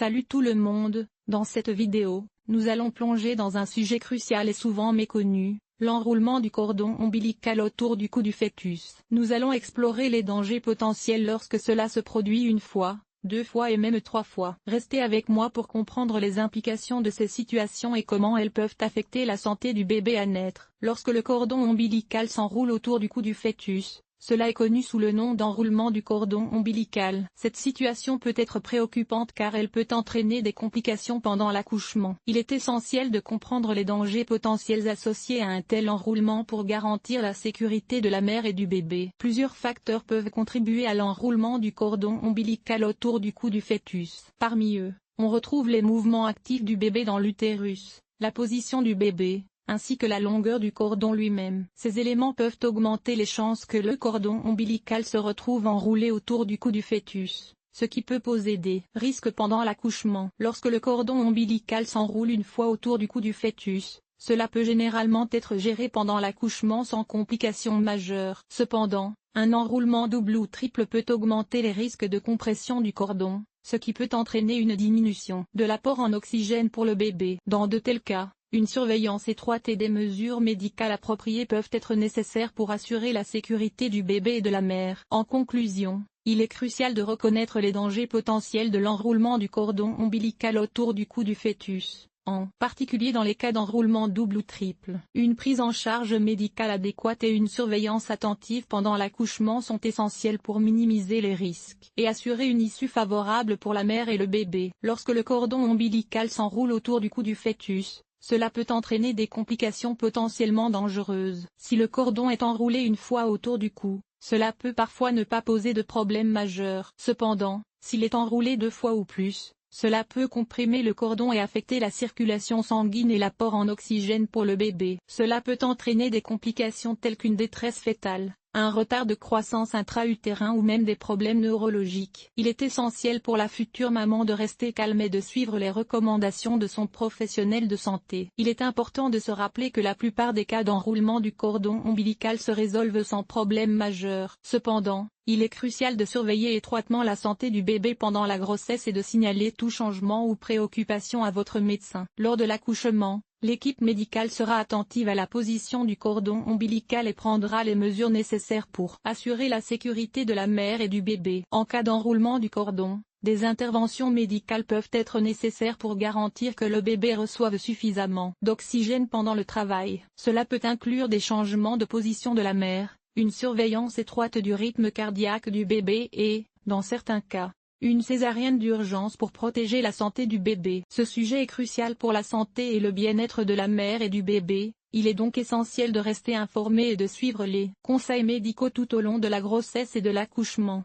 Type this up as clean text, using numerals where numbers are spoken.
Salut tout le monde, dans cette vidéo, nous allons plonger dans un sujet crucial et souvent méconnu, l'enroulement du cordon ombilical autour du cou du fœtus. Nous allons explorer les dangers potentiels lorsque cela se produit une fois, deux fois et même trois fois. Restez avec moi pour comprendre les implications de ces situations et comment elles peuvent affecter la santé du bébé à naître. Lorsque le cordon ombilical s'enroule autour du cou du fœtus, cela est connu sous le nom d'enroulement du cordon ombilical. Cette situation peut être préoccupante car elle peut entraîner des complications pendant l'accouchement. Il est essentiel de comprendre les dangers potentiels associés à un tel enroulement pour garantir la sécurité de la mère et du bébé. Plusieurs facteurs peuvent contribuer à l'enroulement du cordon ombilical autour du cou du fœtus. Parmi eux, on retrouve les mouvements actifs du bébé dans l'utérus, la position du bébé, ainsi que la longueur du cordon lui-même. Ces éléments peuvent augmenter les chances que le cordon ombilical se retrouve enroulé autour du cou du fœtus, ce qui peut poser des risques pendant l'accouchement. Lorsque le cordon ombilical s'enroule une fois autour du cou du fœtus, cela peut généralement être géré pendant l'accouchement sans complications majeures. Cependant, un enroulement double ou triple peut augmenter les risques de compression du cordon, ce qui peut entraîner une diminution de l'apport en oxygène pour le bébé. Dans de tels cas, une surveillance étroite et des mesures médicales appropriées peuvent être nécessaires pour assurer la sécurité du bébé et de la mère. En conclusion, il est crucial de reconnaître les dangers potentiels de l'enroulement du cordon ombilical autour du cou du fœtus, en particulier dans les cas d'enroulement double ou triple. Une prise en charge médicale adéquate et une surveillance attentive pendant l'accouchement sont essentielles pour minimiser les risques et assurer une issue favorable pour la mère et le bébé. Lorsque le cordon ombilical s'enroule autour du cou du fœtus, cela peut entraîner des complications potentiellement dangereuses. Si le cordon est enroulé une fois autour du cou, cela peut parfois ne pas poser de problème majeur. Cependant, s'il est enroulé deux fois ou plus, cela peut comprimer le cordon et affecter la circulation sanguine et l'apport en oxygène pour le bébé. Cela peut entraîner des complications telles qu'une détresse fœtale, un retard de croissance intra-utérin ou même des problèmes neurologiques. Il est essentiel pour la future maman de rester calme et de suivre les recommandations de son professionnel de santé. Il est important de se rappeler que la plupart des cas d'enroulement du cordon ombilical se résolvent sans problème majeur. Cependant, il est crucial de surveiller étroitement la santé du bébé pendant la grossesse et de signaler tout changement ou préoccupation à votre médecin. Lors de l'accouchement, l'équipe médicale sera attentive à la position du cordon ombilical et prendra les mesures nécessaires pour assurer la sécurité de la mère et du bébé. En cas d'enroulement du cordon, des interventions médicales peuvent être nécessaires pour garantir que le bébé reçoive suffisamment d'oxygène pendant le travail. Cela peut inclure des changements de position de la mère, une surveillance étroite du rythme cardiaque du bébé et, dans certains cas, une césarienne d'urgence pour protéger la santé du bébé. Ce sujet est crucial pour la santé et le bien-être de la mère et du bébé, il est donc essentiel de rester informé et de suivre les conseils médicaux tout au long de la grossesse et de l'accouchement.